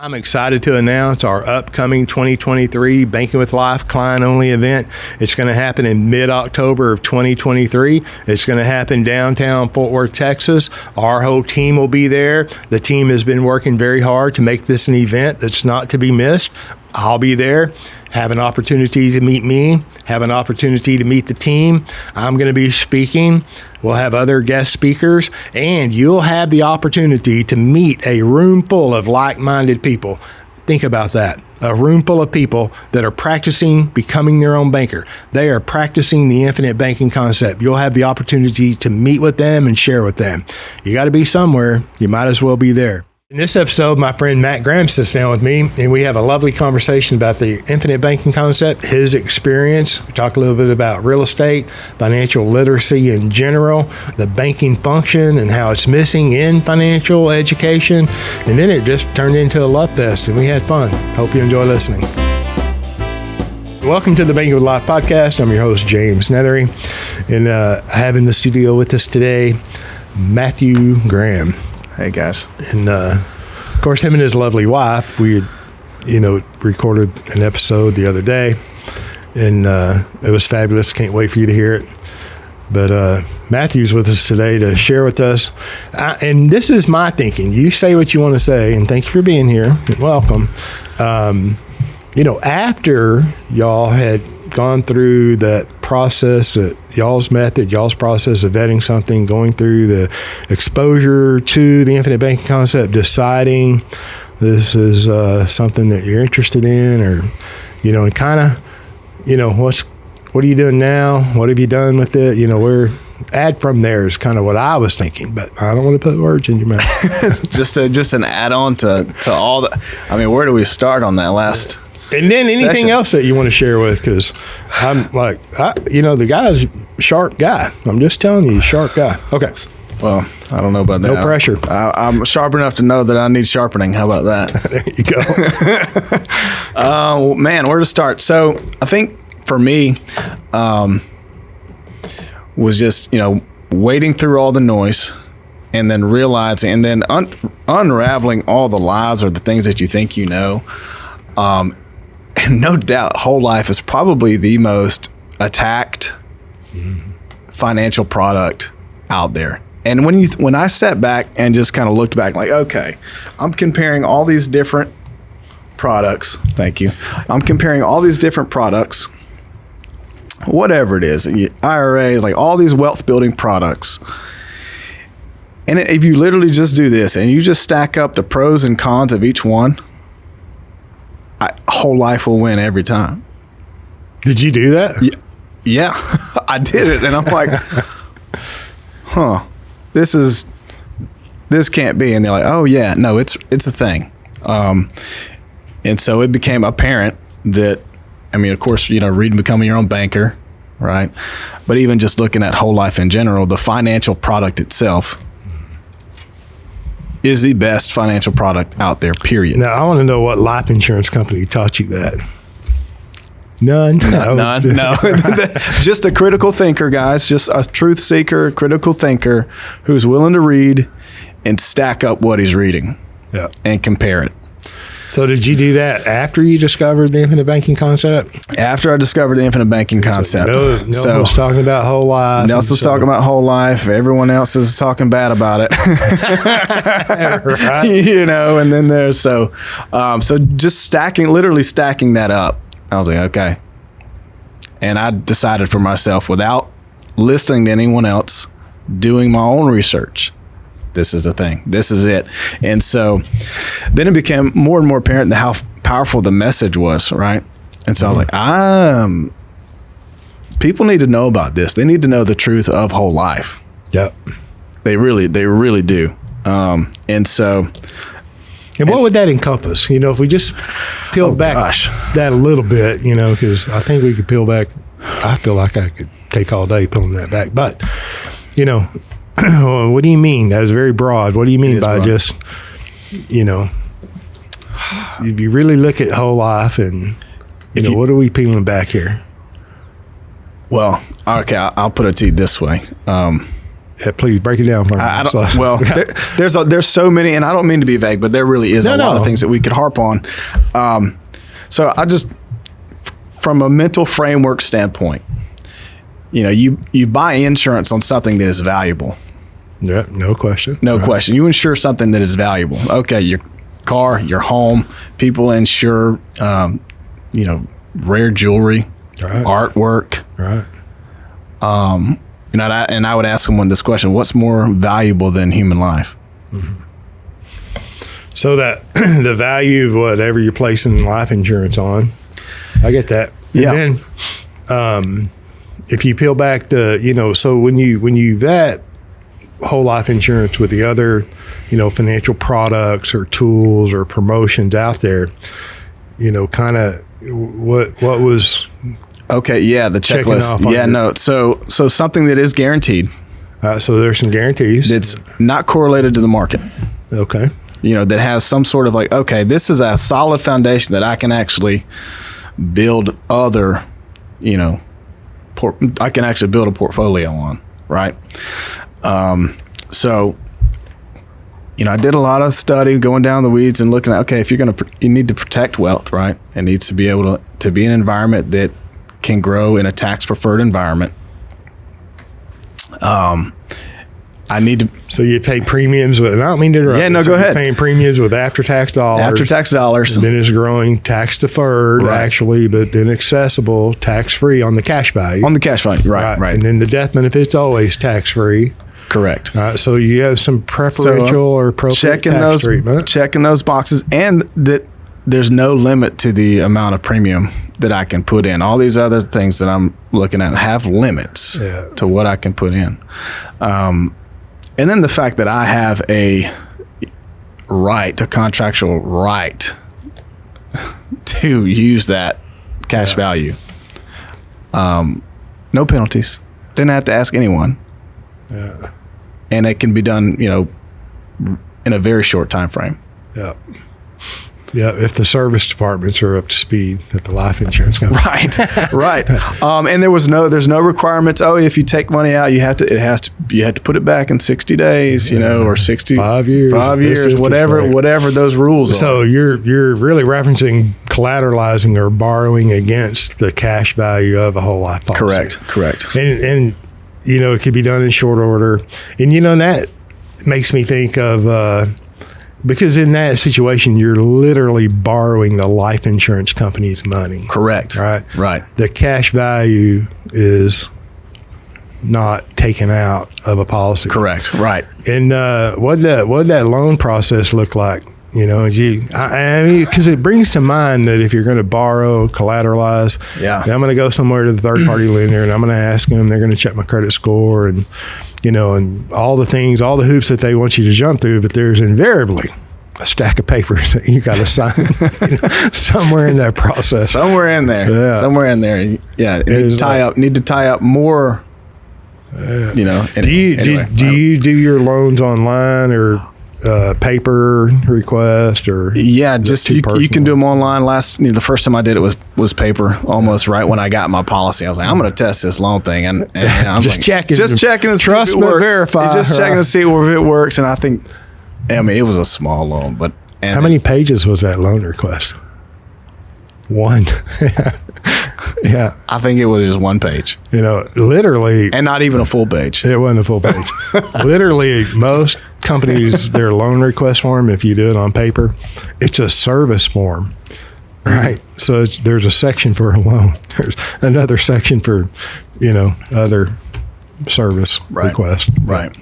I'm excited to announce our upcoming 2023 Banking with Life client-only event. It's going to happen in mid-October of 2023. It's going to happen downtown Fort Worth, Texas. Our whole team will be there. The team has been working very hard to make this an event that's not to be missed. I'll be there, have an opportunity to meet me, have an opportunity to meet the team. I'm going to be speaking. We'll have other guest speakers, and you'll have the opportunity to meet a room full of like-minded people. Think about that. A room full of people that are practicing becoming their own banker. They are practicing the infinite banking concept. You'll have the opportunity to meet with them and share with them. You got to be somewhere. You might as well be there. In this episode, my friend Matt Graham sits down with me, and we have a lovely conversation about the infinite banking concept, his experience. We talk a little bit about real estate, financial literacy in general, the banking function and how it's missing in financial education. And then it just turned into a love fest, and we had fun. Hope you enjoy listening. Welcome to the Banking with Life podcast. I'm your host, James Neathery, and I have in the studio with us today, Matthew Graham. Hey guys. And of course, him and his lovely wife, we had, recorded an episode the other day, and it was fabulous. Can't wait for you to hear it. But Matthew's with us today to share with us. And this is my thinking. You say what you want to say, and thank you for being here. And welcome. After y'all had gone through that process, y'all's method, y'all's process of vetting something, going through the exposure to the infinite banking concept, deciding this is something that you're interested in, or, and kind of, what are you doing now? What have you done with it? Where add from there is kind of what I was thinking, but I don't want to put words in your mouth. just an add-on to all the, where do we start on that last? And then anything session else that you want to share with, because I'm like, the guy's a sharp guy. I'm just telling you, sharp guy. Okay. Well, I don't know about that. No pressure. I'm sharp enough to know that I need sharpening. How about that? There you go. Man, where to start? So I think for me, was just, wading through all the noise and then realizing, and then unraveling all the lies or the things that you think you know. And no doubt, Whole Life is probably the most attacked financial product out there. And when I sat back and just kind of looked back, like, okay, I'm comparing all these different products. Thank you. I'm comparing all these different products, whatever it is, IRAs, like all these wealth building products. And if you literally just do this and you just stack up the pros and cons of each one, Whole Life will win every time. Did you do that? Yeah, I did it. And I'm like, this can't be. And they're like, oh yeah, no, it's a thing. And so it became apparent that, of course, reading Becoming Your Own Banker, right? But even just looking at Whole Life in general, the financial product itself is the best financial product out there, period. Now, I want to know what life insurance company taught you that. None. No. Just a critical thinker, guys. Just a truth seeker, critical thinker who's willing to read and stack up what he's reading and compare it. So did you do that after you discovered the infinite banking concept? After I discovered the infinite banking concept. Nelson was talking about Whole Life. Nelson's talking about Whole Life. Everyone else is talking bad about it. Right. And then there's so just literally stacking that up. I was like, okay. And I decided for myself, without listening to anyone else, doing my own research, this is the thing. This is it. And so then it became more and more apparent how powerful the message was, right? And so I was like, people need to know about this. They need to know the truth of Whole Life. Yep. They really do. And what would that encompass? If we just peel back that a little bit, because I think we could peel back. I feel like I could take all day pulling that back. But, what do you mean? That was very broad. What do you mean by broad? Just, if you really look at Whole Life and, what are we peeling back here? Well, okay, I'll put it to you this way. Yeah, please break it down for me. I don't, well, there's so many, and I don't mean to be vague, but there really is a lot of things that we could harp on. So I just, from a mental framework standpoint, you buy insurance on something that is valuable. Yeah, no question. No question. You insure something that is valuable. Okay, your car, your home. People insure, rare jewelry, artwork. Right. And I would ask someone this question: what's more valuable than human life? Mm-hmm. So that the value of whatever you're placing life insurance on, I get that. And then, if you peel back so when you vet whole life insurance with the other, financial products or tools or promotions out there, kind of what was. Okay, yeah, the checklist. Yeah, no. So something that is guaranteed. So there's some guarantees. It's not correlated to the market. Okay. That has some sort of okay, this is a solid foundation that I can actually build other, I can actually build a portfolio on, right? So, I did a lot of study going down the weeds and looking at, okay, if you need to protect wealth, right? It needs to be able to be an environment that can grow in a tax preferred environment. I need to. So you pay premiums with. I don't mean to interrupt. Yeah, no, go ahead. Paying premiums with after-tax dollars. After-tax dollars. And then it's growing tax-deferred, actually, but then accessible, tax-free on the cash value. On the cash value, right. And then the death benefit's always tax-free. Correct. So you have some preferential or appropriate tax treatment. Checking those boxes, and that there's no limit to the amount of premium that I can put in. All these other things that I'm looking at have limits to what I can put in. And then the fact that I have a contractual right to use that cash value. No penalties. Didn't have to ask anyone. Yeah. And it can be done, in a very short time frame. Yeah. Yeah, if the service departments are up to speed at the life insurance company. Right. And there's no requirements. Oh, if you take money out, you have to put it back in 60 days, or 5 years. 5 years, whatever those rules are. So you're really referencing collateralizing or borrowing against the cash value of a whole life policy. Correct. And it could be done in short order. And that makes me think of because in that situation, you're literally borrowing the life insurance company's money. Correct. Right. The cash value is not taken out of a policy. Correct. Right. And what that loan process look like? I mean, because it brings to mind that if you're going to borrow, collateralize, I'm going to go somewhere to the third party lender and I'm going to ask them. They're going to check my credit score and and all the things, all the hoops that they want you to jump through. But there's invariably a stack of papers that you got to sign somewhere in that process. Somewhere in there. Yeah. Somewhere in there. Yeah. Need to tie up more. Do you do your loans online or paper request or just you can do them online. The first time I did it was paper, almost right when I got my policy. I was like, I'm going to test this loan thing, and I'm checking to see if it works. Verify, just checking to see if it works. And I think, it was a small loan, but how many pages was that loan request? One. Yeah. I think it was just one page. Literally. And not even a full page. It wasn't a full page. Literally, most companies, their loan request form, if you do it on paper, it's a service form, right? So there's a section for a loan. There's another section for, other service request. Right.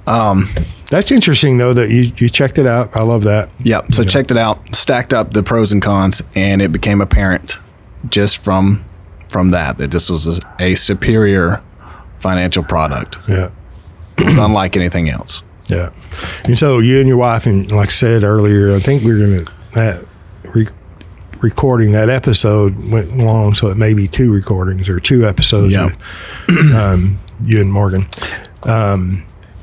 That's interesting, though, that you checked it out. I love that. Yeah. So checked it out, stacked up the pros and cons, and it became apparent just from that this was a superior financial product. Yeah. It was unlike anything else. Yeah. And so you and your wife, and like I said earlier, I think we're going to, recording that episode went long, so it may be 2 recordings or 2 episodes with you and Morgan.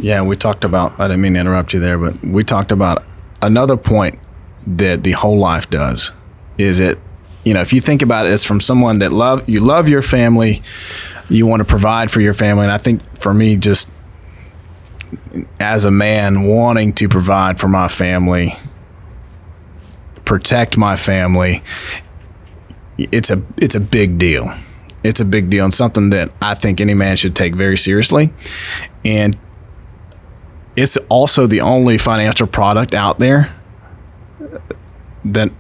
We talked about, I didn't mean to interrupt you there, but we talked about another point that the whole life does is it, if you think about it, it's from someone that you love your family, you want to provide for your family. And I think for me, just as a man wanting to provide for my family, protect my family, it's a big deal. It's a big deal, and something that I think any man should take very seriously. And it's also the only financial product out there that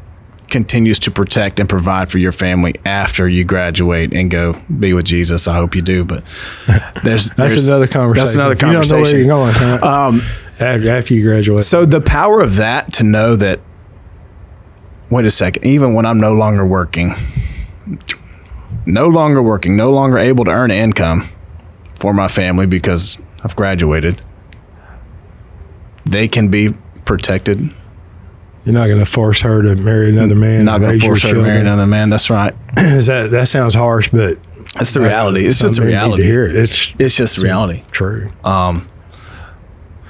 continues to protect and provide for your family after you graduate and go be with Jesus. I hope you do, but that's another conversation. That's another conversation. You don't know where you're going, right? After you graduate. So the power of that, to know that, wait a second, even when I'm no longer working, no longer able to earn income for my family because I've graduated, they can be protected. You're not going to force her to marry another man. Not going to force her to marry another man. That's right. That sounds harsh, but that's the reality. It's just a reality. Need to hear it. It's just reality. True.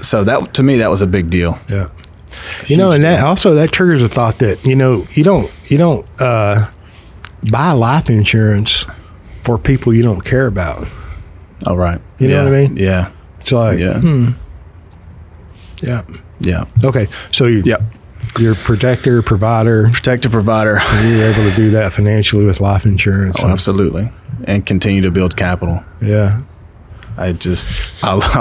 So that, to me, that was a big deal. Yeah. And that also, that triggers a thought that, you don't buy life insurance for people you don't care about. Oh, right. You know what I mean? Yeah. It's like, Yeah. Okay. So you're protector, provider. And you're able to do that financially with life insurance. Oh, absolutely. And continue to build capital. Yeah. I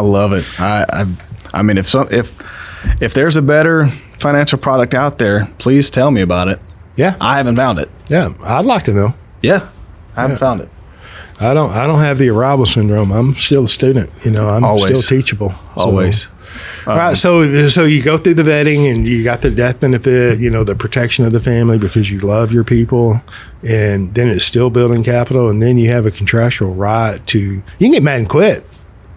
love it. I mean, if there's a better financial product out there, please tell me about it. Yeah. I haven't found it. Yeah. I'd like to know. Yeah. I haven't found it. I don't have the arrival syndrome. I'm still a student. I'm Always. still teachable. Always. All right. So you go through the vetting and you got the death benefit, the protection of the family because you love your people, and then it's still building capital, and then you have a contractual right to, you can get mad and quit,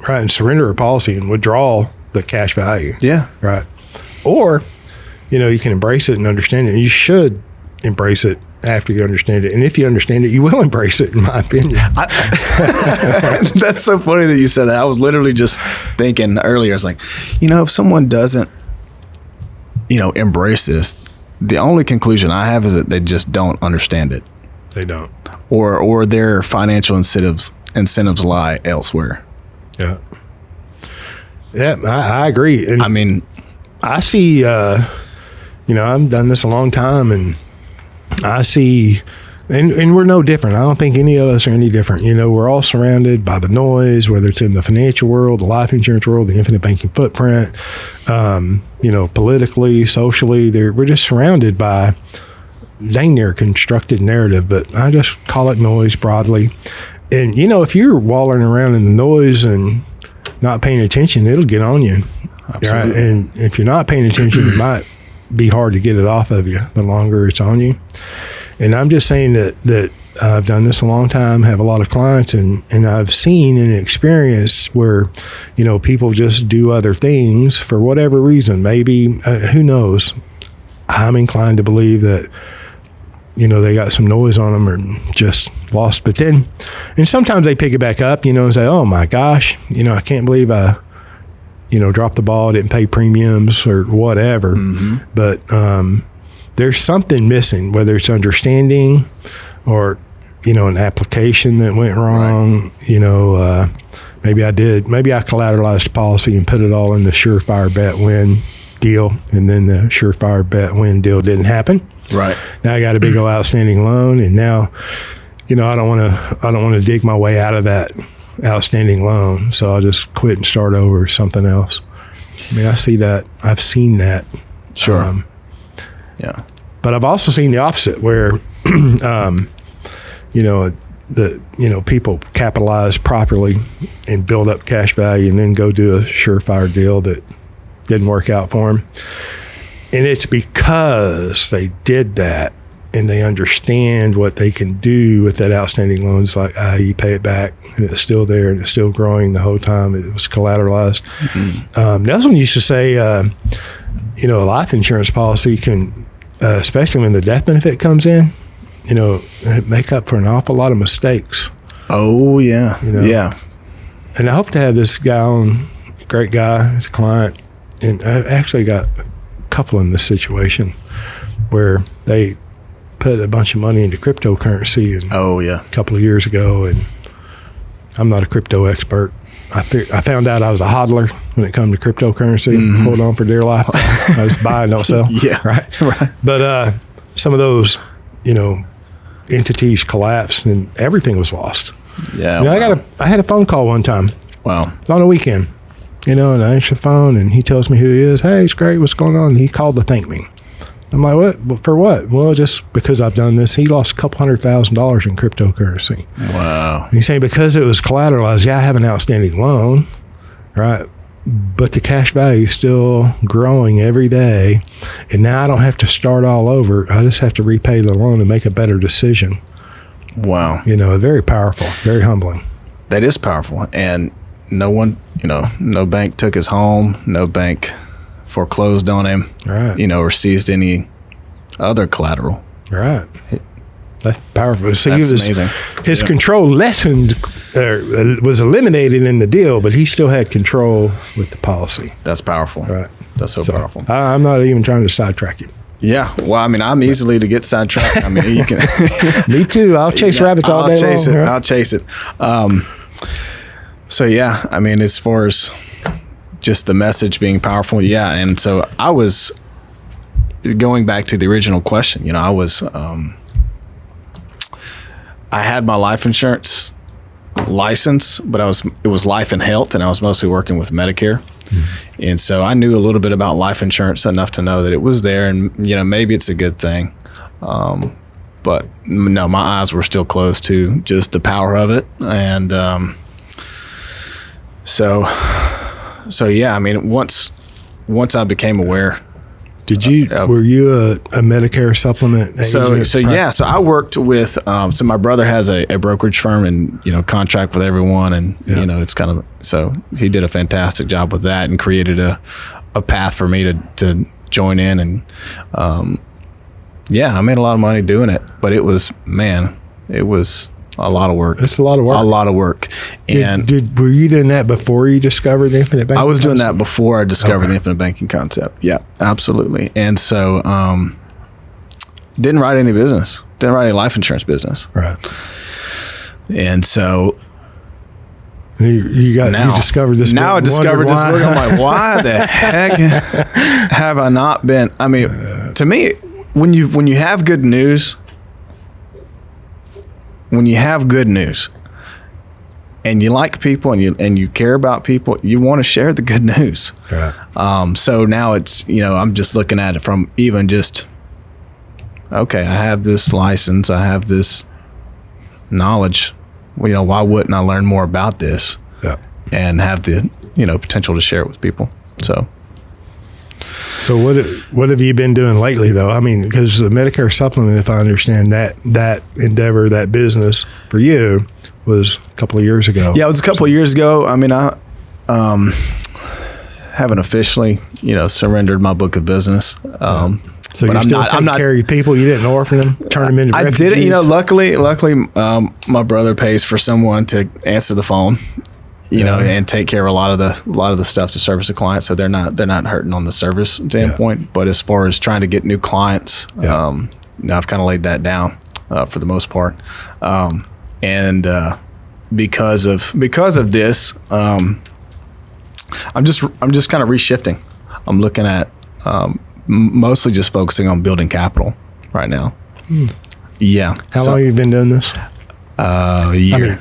right, and surrender a policy and withdraw the cash value. Yeah. Right. Or, you can embrace it and understand it. And you should embrace it after you understand it. And if you understand it, you will embrace it, in my opinion. That's so funny that you said that. I was literally just thinking earlier, I was like, if someone doesn't, embrace this, the only conclusion I have is that they just don't understand it. They don't. Or their financial incentives lie elsewhere. Yeah. Yeah, I agree. And I mean, I see, I've done this a long time, and I see, and we're no different. I don't think any of us are any different. We're all surrounded by the noise, whether it's in the financial world, the life insurance world, the infinite banking footprint, politically, socially. We're just surrounded by dang near constructed narrative, but I just call it noise broadly. And, if you're wallowing around in the noise and not paying attention, it'll get on you. Absolutely. Right? And if you're not paying attention, it might be hard to get it off of you the longer it's on you. And I'm just saying that I've done this a long time, have a lot of clients, and I've seen and experienced where, people just do other things for whatever reason. Maybe, who knows? I'm inclined to believe that, they got some noise on them or just lost. But then, and sometimes they pick it back up, and say, oh my gosh, I can't believe I, dropped the ball, didn't pay premiums or whatever. Mm-hmm. But there's something missing, whether it's understanding or, an application that went wrong. Right. Maybe I collateralized the policy and put it all in the surefire bet win deal, and then the surefire bet win deal didn't happen. Right. Now I got a big old outstanding loan, and now, I don't want to dig my way out of that outstanding loan, so I'll just quit and start over something else. I mean, I see that. I've seen that. Sure. Yeah. But I've also seen the opposite, where, people capitalize properly and build up cash value, and then go do a surefire deal that didn't work out for them. And it's because they did that and they understand what they can do with that outstanding loan. It's like, you pay it back, and it's still there, and it's still growing the whole time it was collateralized. Mm-hmm. Nelson used to say, a life insurance policy can, especially when the death benefit comes in, make up for an awful lot of mistakes. Oh, yeah. Yeah. And I hope to have this guy on, great guy, as a client. And I've actually got a couple in this situation where they put a bunch of money into cryptocurrency a couple of years ago, and I'm not a crypto expert. I found out I was a hodler when it comes to cryptocurrency. Hold on for dear life. I just buy and don't sell. Yeah. Right. But some of those, entities collapsed and everything was lost. Yeah. I had a phone call one time. Wow. On a weekend, and I answer the phone and he tells me who he is. Hey, it's great. What's going on? And he called to thank me. I'm like, what? Well, for what? Well, just because I've done this. He lost $200,000 in cryptocurrency. Wow. And he's saying because it was collateralized, I have an outstanding loan, right? But the cash value is still growing every day. And now I don't have to start all over. I just have to repay the loan and make a better decision. Wow. Very powerful, very humbling. That is powerful. And no one, no bank took his home, no bank foreclosed on him, right? Or seized any other collateral. Right. That's powerful. So that's amazing. His control lessened, was eliminated in the deal, but he still had control with the policy. That's powerful. Right. That's so powerful. I'm not even trying to sidetrack you. Yeah. Well, I'm easily to get sidetracked. You can. Me too. I'll chase rabbits all day long. I'll chase it. So yeah, as far as just the message being powerful, yeah. And so I was going back to the original question. I was, I had my life insurance license, but it was life and health, and I was mostly working with Medicare. Mm-hmm. And so I knew a little bit about life insurance enough to know that it was there, and maybe it's a good thing. But no, my eyes were still closed to just the power of it, and So yeah, once I became aware. Were you a Medicare supplement agent? So I worked with, so my brother has a brokerage firm and, contract with everyone, and, it's kind of, so he did a fantastic job with that and created a path for me to join in. And, I made a lot of money doing it, but it was a lot of work. It's a lot of work. A lot of work. Were you doing that before you discovered the infinite banking? I was doing that before I discovered the infinite banking concept. Yeah, absolutely. And so, didn't write any business. Didn't write any life insurance business. Right. And so, you discovered this. Now book, I discovered this book. I'm like, why the heck have I not been? To me, when you have good news. When you have good news and you like people and you care about people, you want to share the good news. Right. So now it's, I'm just looking at it from even just, okay, I have this license, I have this knowledge. Why wouldn't I learn more about this and have the, potential to share it with people? So what have you been doing lately, though? Because the Medicare supplement, if I understand that endeavor, that business for you was a couple of years ago. Yeah, it was a couple of years ago. I haven't officially, surrendered my book of business. So you're still taking care of your people. You didn't orphan them, turn them into refugees? I didn't. Luckily, my brother pays for someone to answer the phone. And take care of a lot of the stuff to service the client, so they're not hurting on the service standpoint. Yeah. But as far as trying to get new clients, I've kind of laid that down for the most part. And because of this, I'm just kind of reshifting. I'm looking at mostly just focusing on building capital right now. Yeah. How long have you been doing this? A year.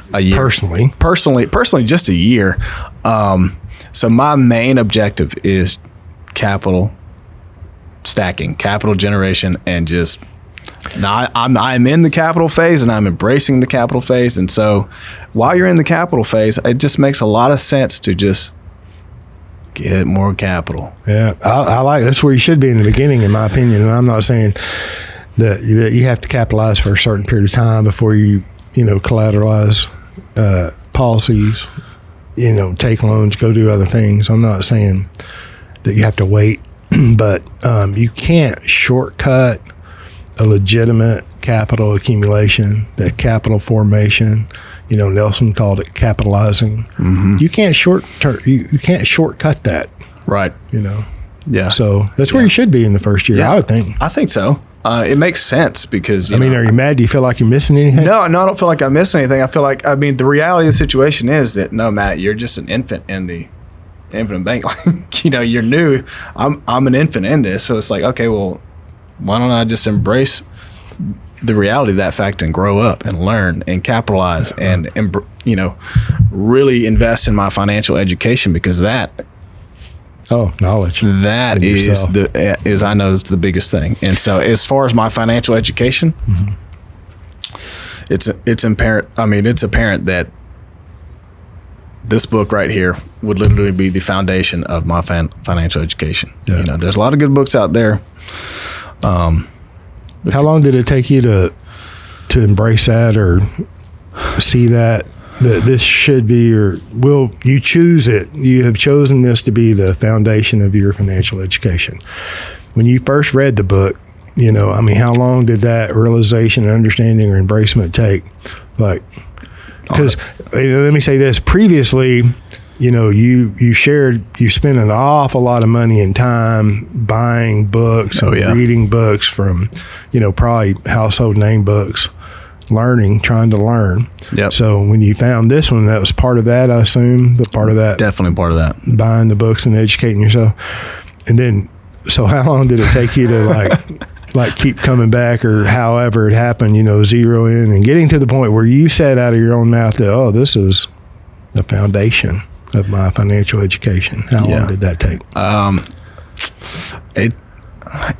Personally, just a year. So my main objective is capital stacking, capital generation, and just now I'm in the capital phase and I'm embracing the capital phase. And so while you're in the capital phase, it just makes a lot of sense to just get more capital. Yeah, I like that's where you should be in the beginning, in my opinion. And I'm not saying that you have to capitalize for a certain period of time before you collateralize policies, take loans, go do other things. I'm not saying that you have to wait, but you can't shortcut a legitimate capital accumulation, that capital formation. Nelson called it capitalizing. Mm-hmm. You can't shortcut that. Right. Yeah. So that's where you should be in the first year, I would think. I think so. It makes sense because, I mean, are you mad? Do you feel like you're missing anything? No, I don't feel like I'm missing anything. I feel like, the reality of the situation is that, no, Matt, you're just an infant in the infinite bank. Like, you're new. I'm an infant in this. So it's like, okay, well, why don't I just embrace the reality of that fact and grow up and learn and capitalize and really invest in my financial education, because that knowledge. That is I know, it's the biggest thing. And so as far as my financial education, it's apparent. I mean, it's apparent that this book right here would literally be the foundation of my financial education. Yeah. There's a lot of good books out there. How long did it take you to embrace that or see that this should be, or will you choose it? You have chosen this to be the foundation of your financial education. When you first read the book, how long did that realization and understanding or embracement take? Like, because let me say this, previously, you shared, you spent an awful lot of money and time buying books and reading books from, probably household name books, trying to learn. Yep. So when you found this one, that was part of that, I assume, but part of that. Definitely part of that. Buying the books and educating yourself. And then, so how long did it take you to like keep coming back, or however it happened, zero in and getting to the point where you said out of your own mouth that, this is the foundation of my financial education? How long did that take? I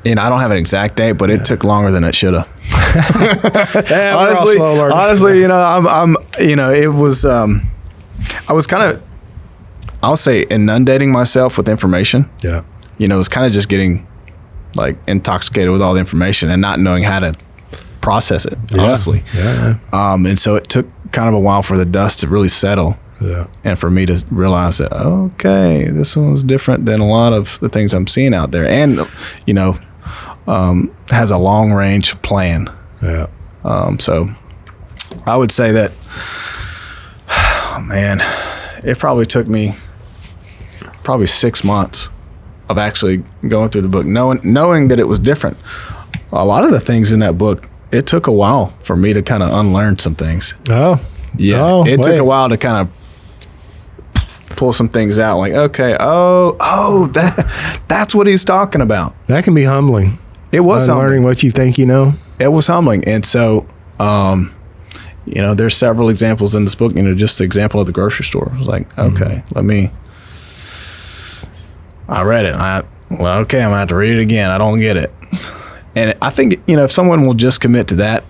don't have an exact date, but it took longer than it should have. honestly, it was, I was kind of, I'll say, inundating myself with information. Yeah. It was kind of just getting like intoxicated with all the information and not knowing how to process it, honestly. Yeah. And so it took kind of a while for the dust to really settle. Yeah. And for me to realize that, okay, this one's different than a lot of the things I'm seeing out there. And, has a long range plan. Yeah. So I would say that, it probably took me 6 months of actually going through the book, knowing that it was different. A lot of the things in that book, it took a while for me to kind of unlearn some things. It took a while to kind of pull some things out, like, okay, that's what he's talking about. That can be humbling. It was learning what you think you know. It was humbling. And so, there's several examples in this book, just the example of the grocery store. I was like, okay, I read it. I'm going to have to read it again. I don't get it. And I think, if someone will just commit to that,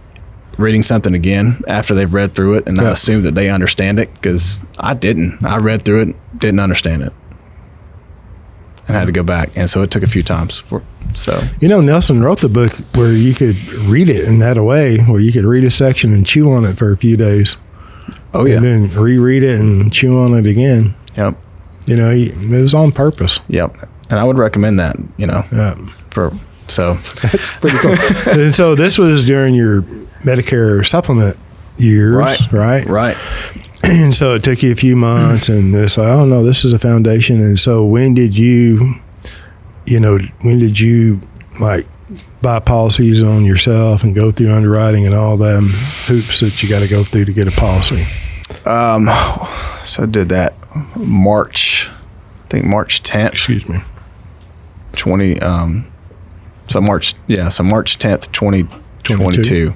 reading something again after they've read through it and not assume that they understand it, because I didn't. I read through it, didn't understand it, and had to go back. And so it took a few times. Nelson wrote the book where you could read it in that way, where you could read a section and chew on it for a few days. Oh, yeah. And then reread it and chew on it again. Yep. It was on purpose. Yep. And I would recommend that, So that's pretty cool. And so this was during your Medicare supplement years, right? Right. And so it took you a few months, and it's like, oh no, this is a foundation. And so when did you like buy policies on yourself and go through underwriting and all them hoops that you got to go through to get a policy? So I did that March 10th. Excuse me. March 10th, 2022.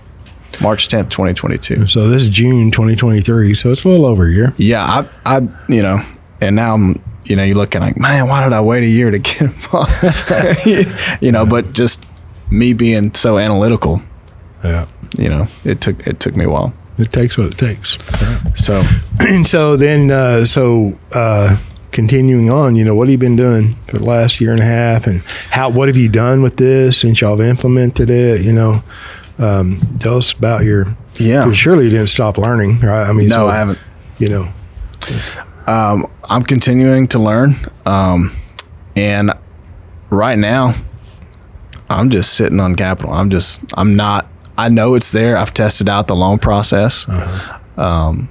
March 10th, 2022. So this is June 2023, so it's a little over a year. Yeah, I and now I'm, you look at like, man, why did I wait a year to get him? But just me being so analytical. Yeah. It took me a while. It takes what it takes. Right. So, and so then, continuing on, what have you been doing for the last year and a half, and what have you done with this since y'all have implemented it? Tell us about surely you didn't stop learning, right? I mean, no, I haven't. I'm continuing to learn. And right now I'm just sitting on capital. I know it's there. I've tested out the loan process. But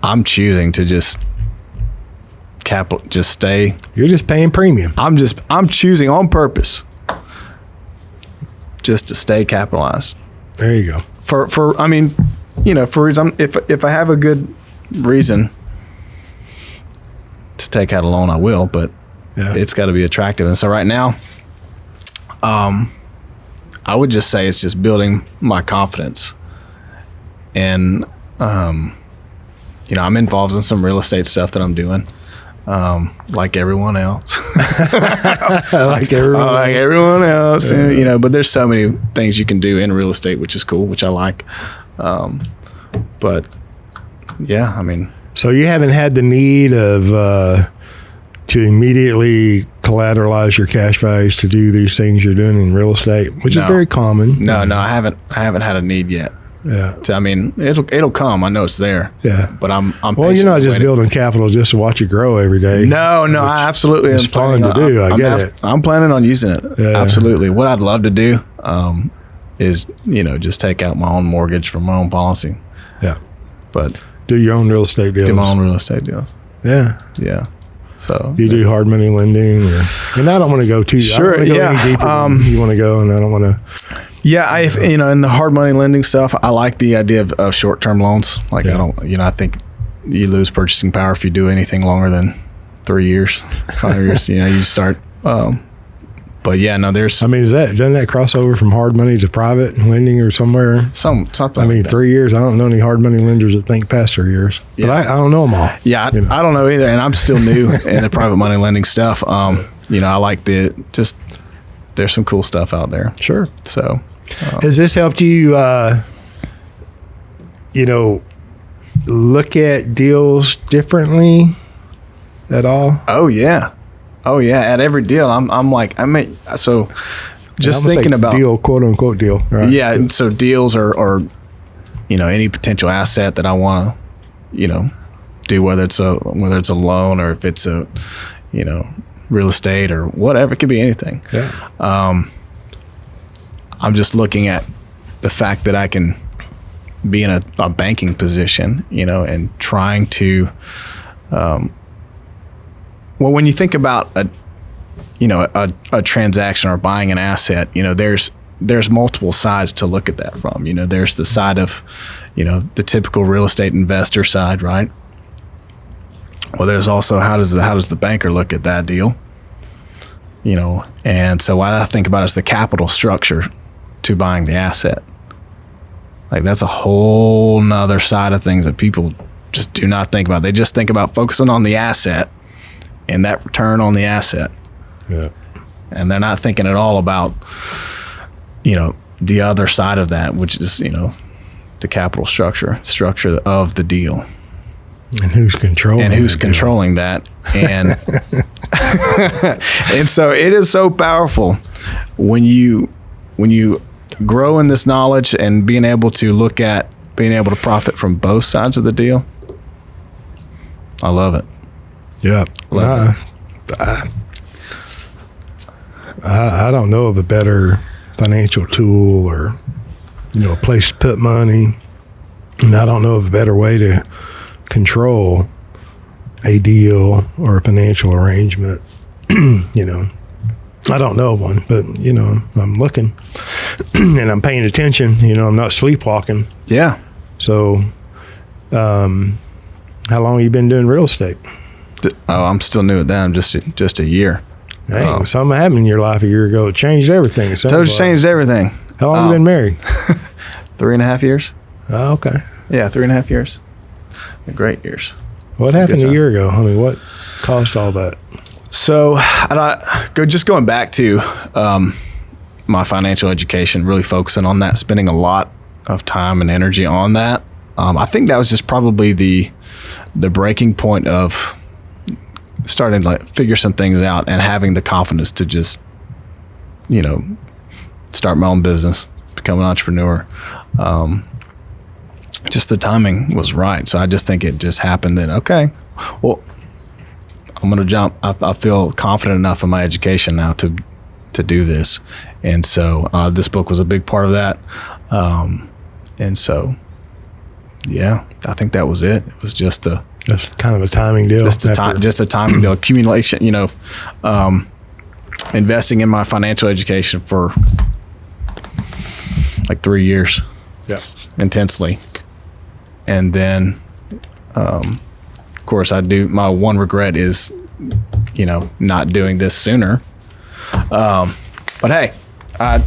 I'm choosing to just stay. You're just paying premium. I'm choosing on purpose just to stay capitalized. There you go. For I mean, for reason, if I have a good reason to take out a loan, I will, but it's got to be attractive. And so right now, I would just say it's just building my confidence. And, I'm involved in some real estate stuff that I'm doing, like everyone else. like everyone else. And, but there's so many things you can do in real estate, which is cool, which I like. But, yeah, I mean. So you haven't had the need of to immediately collateralize your cash values to do these things you're doing in real estate, which is very common. No, I haven't had a need yet. Yeah. I mean, it'll come. I know it's there. Yeah. But I'm well, you're not just building capital just to watch it grow every day. No, I absolutely. It's fun to do. I get it. I'm planning on using it. Yeah. Absolutely. What I'd love to do is, just take out my own mortgage from my own policy. Yeah. But do your own real estate deals. Do my own real estate deals. Yeah. Yeah. So you do hard money lending, and I don't want to go too. Sure. I don't go any deeper than you want to go, and I don't want to. Yeah, in the hard money lending stuff, I like the idea of short term loans. Like I think you lose purchasing power if you do anything longer than 3 years, 5 years. You start. But yeah, no, there's. I mean, doesn't that cross over from hard money to private lending or somewhere? Something. I mean, like that. 3 years. I don't know any hard money lenders that think past 3 years. Yeah. But I don't know them all. Yeah, I don't know either, and I'm still new in the private money lending stuff. I like there's some cool stuff out there. Sure. So, has this helped you? Look at deals differently at all? Oh yeah. At every deal, so just thinking about deal, quote unquote deal. Right? Yeah. So deals are any potential asset that I want to, do, whether it's a loan or if it's a, real estate or whatever. It could be anything. Yeah. I'm just looking at the fact that I can be in a banking position, and trying to, when you think about a transaction or buying an asset, there's multiple sides to look at that from. There's the side of, the typical real estate investor side, right? Well, there's also how does the banker look at that deal? And so what I think about is the capital structure to buying the asset. Like that's a whole nother side of things that people just do not think about. They just think about focusing on the asset and that return on the asset. Yeah. And they're not thinking at all about, the other side of that, which is, the capital structure of the deal. And who's controlling that. And and so it is so powerful when you grow in this knowledge and being able to profit from both sides of the deal. I love it. Yeah. I don't know of a better financial tool or, a place to put money. And I don't know of a better way to control a deal or a financial arrangement. I don't know of one, but, I'm looking and I'm paying attention. I'm not sleepwalking. Yeah. So, how long have you been doing real estate? Oh, I'm still new at that. I'm just a year. Dang, something happened in your life a year ago. It changed everything. Changed everything. How long have you been married? 3.5 years. Oh, okay. Yeah, 3.5 years. Great years. What happened a year ago? I mean, what caused all that? So, going back to my financial education, really focusing on that, spending a lot of time and energy on that. I think that was just probably the breaking point of starting to figure some things out and having the confidence to just, start my own business, become an entrepreneur. Just the timing was right. So I just think it just happened that, okay, well, I'm going to jump. I feel confident enough in my education now to do this. And so this book was a big part of that. And so, yeah, I think that was it. It was just kind of a timing deal. Just a timing deal. Accumulation, investing in my financial education for like 3 years. Yeah. Intensely. And then, of course, my one regret is, not doing this sooner. But hey, I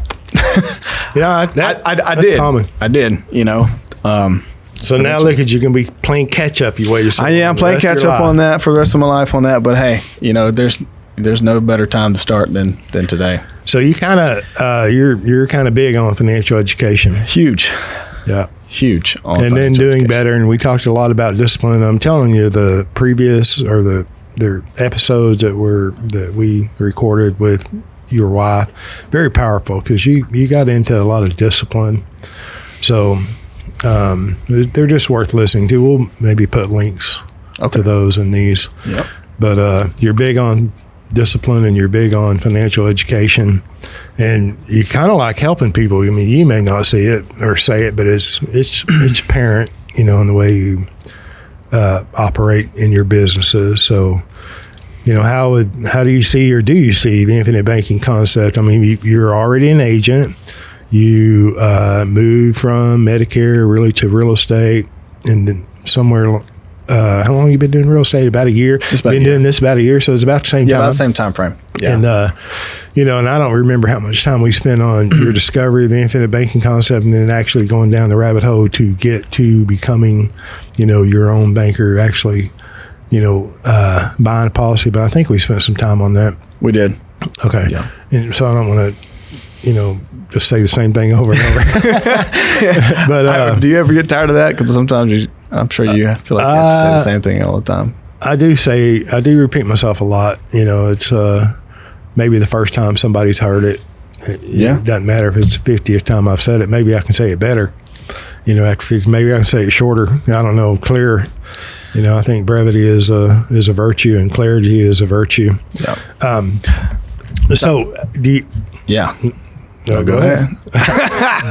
did. Common. I did, So now look at you, going to be playing catch up. You waited. I'm playing catch up on that for the rest of my life on that. But hey, there's no better time to start than today. So you kind of you're kind of big on financial education. Huge. Yeah. Huge. And then doing education. Better. And we talked a lot about discipline. I'm telling you, the previous or the episodes that we recorded with your wife, very powerful because you got into a lot of discipline. So they're just worth listening to. We'll maybe put links to those in these. Yep. But you're big on discipline and you're big on financial education, and you kind of like helping people. I mean, you may not see it or say it, but it's apparent, in the way you operate in your businesses. So, how do you see, or do you see the infinite banking concept? I mean, you're already an agent. You moved from Medicare really to real estate, and then somewhere. How long have you been doing real estate? About a year. Doing this about a year, so it's about the same time. Yeah, about the same time frame. Yeah. And and I don't remember how much time we spent on your discovery of the infinite banking concept, and then actually going down the rabbit hole to get to becoming, your own banker. Actually, buying a policy. But I think we spent some time on that. We did. Okay. Yeah. And so I don't want to, just say the same thing over and over. But do you ever get tired of that? Because sometimes I'm sure you feel like you have to say the same thing all the time. I do repeat myself a lot. It's maybe the first time somebody's heard it. It doesn't matter if it's the 50th time I've said it. Maybe I can say it better. After 50, maybe I can say it shorter. I don't know, clearer. I think brevity is a virtue and clarity is a virtue. Yeah. So do you? Yeah. No, go ahead.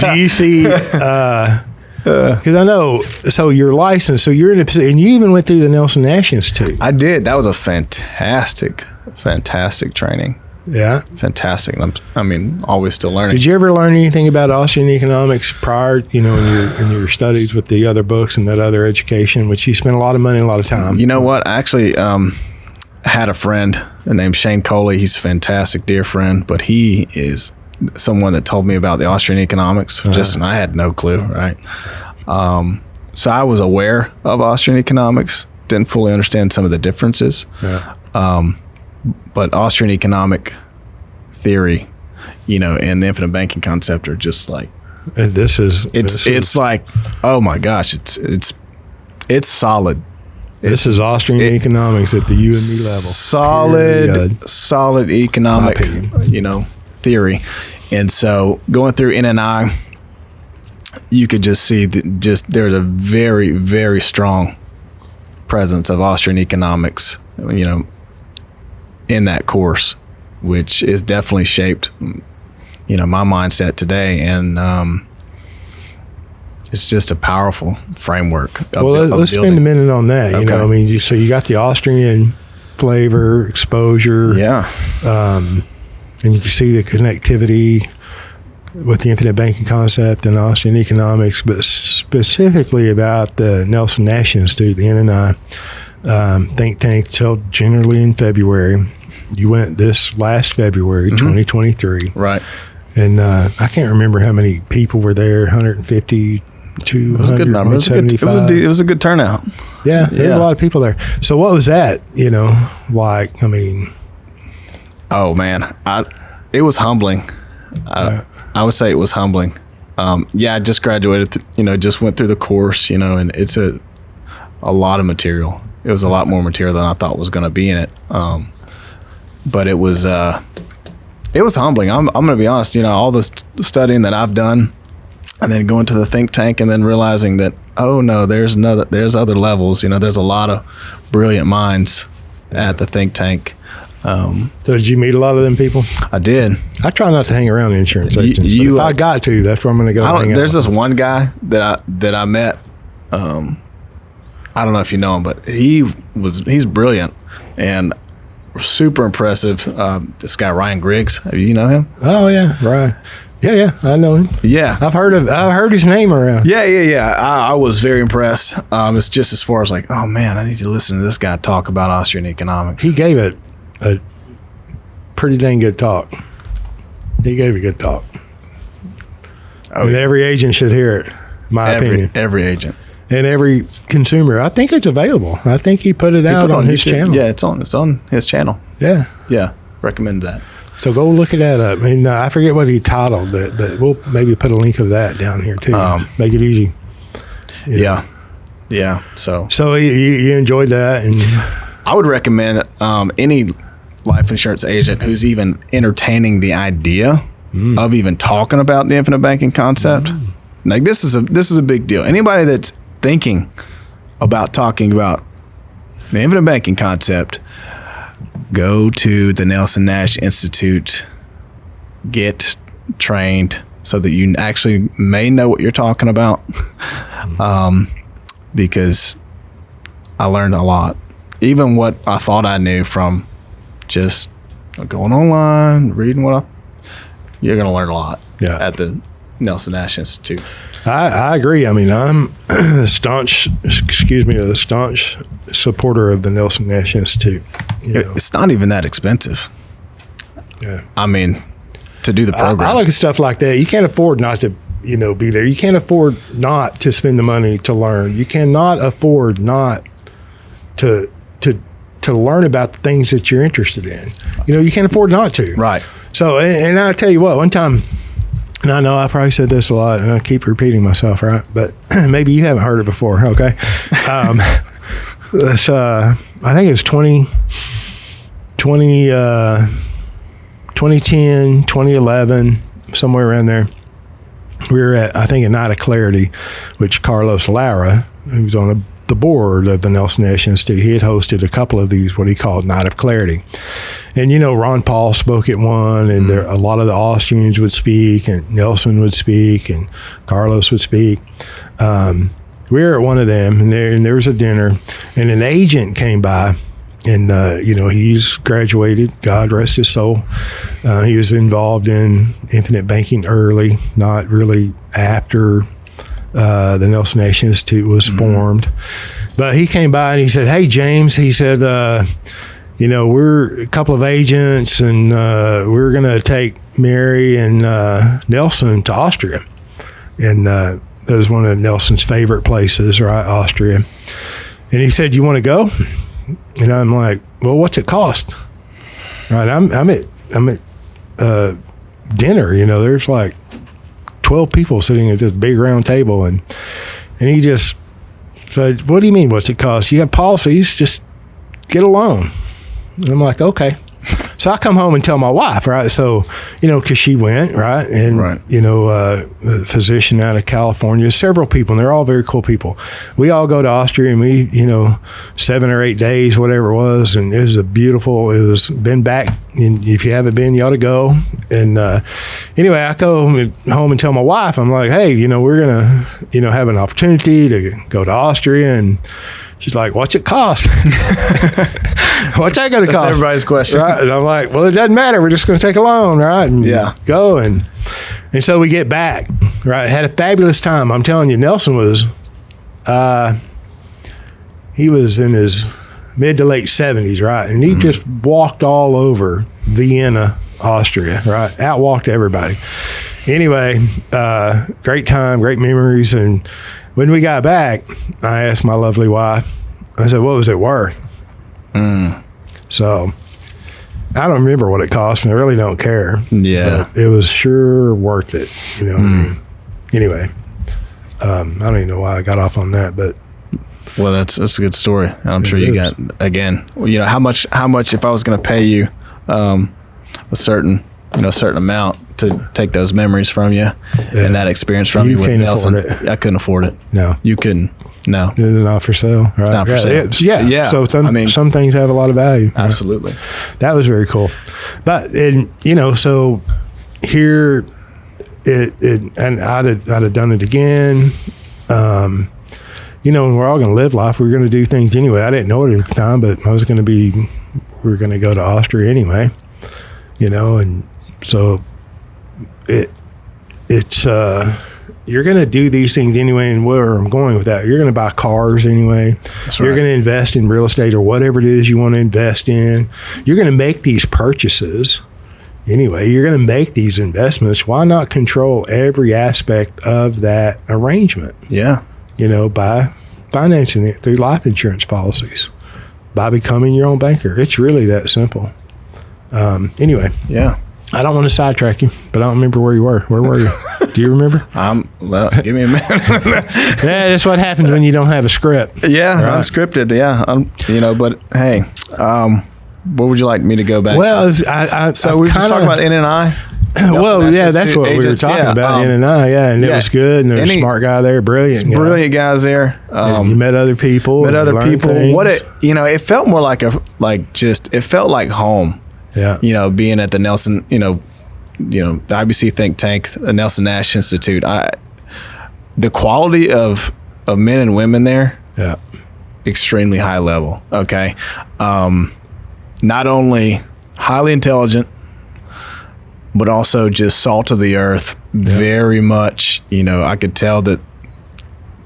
Do you see? Because I know. So you're licensed. So you're in a position, and you even went through the Nelson Nash Institute. I did. That was a fantastic training. Yeah. Fantastic. Always still learning. Did you ever learn anything about Austrian economics prior, in your studies with the other books and that other education, which you spent a lot of money and a lot of time? You know what? I actually had a friend named Shane Coley. He's a fantastic, dear friend, but he is someone that told me about the Austrian economics. And I had no clue, right? So I was aware of Austrian economics, didn't fully understand some of the differences. Yeah. But Austrian economic theory, and the infinite banking concept are just like, it's like, oh my gosh, it's solid. This is Austrian economics at the you and me level. Solid economic, theory. And so going through NNI, you could just see that there's a very, very strong presence of Austrian economics, in that course, which is definitely shaped, my mindset today. And it's just a powerful framework. Let's spend a minute on that. Okay. So you got the Austrian flavor, exposure. Yeah. And you can see the connectivity with the infinite banking concept and Austrian economics, but specifically about the Nelson Nash Institute, the NNI think tank, held generally in February. You went this last February, 2023. Right. And I can't remember how many people were there, 150, 200, it was a good number. 175. It was a good turnout. Yeah, there were a lot of people there. So what was that, like? Oh, man. It was humbling. I would say it was humbling. I just graduated, just went through the course, and it's a lot of material. It was a lot more material than I thought was going to be in it. But it was humbling. I'm going to be honest, all the studying that I've done, and then going to the think tank and then realizing that, oh no, there's other levels. There's a lot of brilliant minds at the think tank. So did you meet a lot of them people? I did. I try not to hang around insurance agents, but if I got to, that's where I'm going to go. There's this one guy that I met. I don't know if you know him, but he's brilliant and super impressive. This guy Ryan Griggs, you know him? Oh yeah, right. Yeah, I know him. Yeah. I've heard his name around. Yeah. I was very impressed. It's just as far as like, oh man, I need to listen to this guy talk about Austrian economics. He gave it a pretty dang good talk. He gave a good talk. Oh, and every agent should hear it, my opinion. Every agent. And every consumer. I think it's available. I think he put it out on his channel. Yeah, it's on his channel. Yeah. Yeah, recommend that. So go look at that up. I mean, I forget what he titled it, but we'll maybe put a link of that down here too. Make it easy. Yeah. So you enjoyed that, and I would recommend any life insurance agent who's even entertaining the idea of even talking about the infinite banking concept. Like this is a big deal. Anybody that's thinking about talking about the infinite banking concept, go to the Nelson Nash Institute, get trained so that you actually may know what you're talking about. Because I learned a lot, even what I thought I knew from just going online, reading you're going to learn a lot at the Nelson Nash Institute. I agree. I mean, I'm a staunch supporter of the Nelson Nash Institute. It's not even that expensive. Yeah. I mean, to do the program. I look at stuff like that. You can't afford not to, be there. You can't afford not to spend the money to learn. You cannot afford not to learn about the things that you're interested in. You can't afford not to. Right. So, and I'll tell you what, one time, and I know I probably said this a lot, and I keep repeating myself, right? But maybe you haven't heard it before, okay? I think it was 2010, 2011, somewhere around there. We were at, I think, a Night of Clarity, which Carlos Lara, who's on the board of the Nelson Nash Institute, he had hosted a couple of these, what he called Night of Clarity. And, Ron Paul spoke at one, and there, a lot of the Austrians would speak, and Nelson would speak, and Carlos would speak. We were at one of them, and there was a dinner, and an agent came by, and, he's graduated, God rest his soul. He was involved in infinite banking early, not really after the Nelson Nash Institute was formed. But he came by and he said, "Hey, James," he said, we're a couple of agents, and we're going to take Mary and Nelson to Austria. And that was one of Nelson's favorite places, right, Austria. And he said, "You want to go?" And I'm like, "Well, what's it cost?" Right, I'm at dinner. There's like 12 people sitting at this big round table, and he just said, "What do you mean, what's it cost? You have policies, just get a loan." And I'm like, "Okay." So I come home and tell my wife, right? So, because she went, right? And, right. A physician out of California, several people, and they're all very cool people. We all go to Austria, and we, 7 or 8 days, whatever it was. And it was been back. And if you haven't been, you ought to go. And anyway, I go home and tell my wife, I'm like, "Hey, we're going to, have an opportunity to go to Austria." And she's like, "What's it cost?" "What's that going to cost?" That's everybody's question. Right? And I'm like, "Well, it doesn't matter. We're just going to take a loan, right?" And go. And so we get back, right? Had a fabulous time. I'm telling you, Nelson was, he was in his mid to late 70s, right? And he just walked all over Vienna, Austria, right? Outwalked everybody. Anyway, great time, great memories. And when we got back, I asked my lovely wife, I said, "What was it worth?" So I don't remember what it cost, and I really don't care. Yeah. But it was sure worth it, Anyway, I don't even know why I got off on that, but. Well, that's a good story. I'm sure you got, again, how much, if I was going to pay you a certain amount to take those memories from you and that experience from you with Nelson, I couldn't afford it. No. You couldn't. No. It's not for sale, right? It's not for sale. Yeah. So some things have a lot of value. Absolutely. Right? That was very cool. But, so here, and I'd have done it again. And we're all going to live life. We're going to do things anyway. I didn't know it at the time, but we're going to go to Austria anyway, and so it's you're going to do these things anyway, and where I'm going with that, you're going to buy cars anyway. That's You're right. going to invest in real estate or whatever it is you want to invest in. You're going to make these purchases anyway. You're going to make these investments. Why not control every aspect of that arrangement? Yeah. By financing it through life insurance policies, by becoming your own banker. It's really that simple. Anyway. Yeah. I don't want to sidetrack you, but I don't remember where you were. Where were you? Do you remember? Give me a minute. Yeah, that's what happens when you don't have a script. Yeah, Right. unscripted. Yeah, but hey, what would you like me to go back? Well, so we were just talking about NNI. Well, yeah, that's what we were talking about. NNI, and it was good, and there's a smart guy there, brilliant guys there. You met other people. What it felt more like it felt like home. Yeah. Being at the Nelson, the IBC think tank, the Nelson Nash Institute. The quality of men and women there, extremely high level. Okay, not only highly intelligent, but also just salt of the earth. Very much, I could tell that,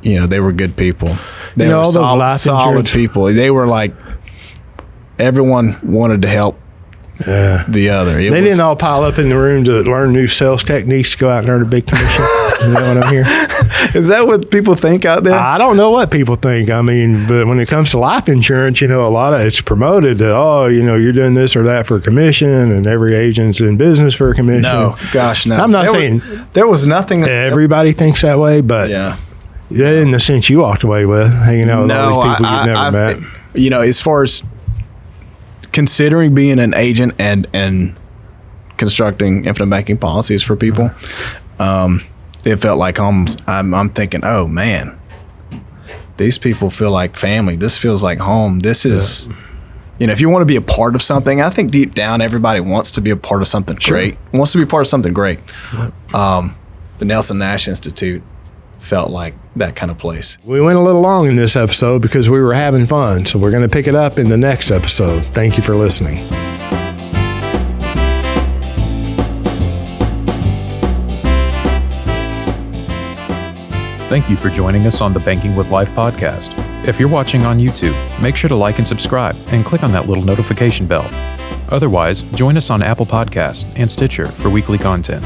they were good people. They were solid people. They were like, everyone wanted to help the other. They didn't all pile up in the room to learn new sales techniques to go out and earn a big commission. You know what I'm hearing? Is that what people think out there? I don't know what people think. I mean, but when it comes to life insurance, a lot of it's promoted that, you're doing this or that for a commission, and every agent's in business for a commission. No, gosh, no. I'm not saying there was nothing. Everybody thinks that way, but that in the sense you walked away with, hanging out with all these people you've never met. As far as considering being an agent and constructing infinite banking policies for people, it felt like almost, I'm thinking, oh man, these people feel like family. This feels like home. This is, if you want to be a part of something, I think deep down everybody wants to be a part of something great. Wants to be part of something great. The Nelson Nash Institute felt like that kind of place. We went a little long in this episode because we were having fun, so we're going to pick it up in the next episode. Thank you for listening. Thank you for joining us on the Banking with Life podcast. If you're watching on YouTube, make sure to like and subscribe and click on that little notification bell. Otherwise, join us on Apple Podcasts and Stitcher for weekly content.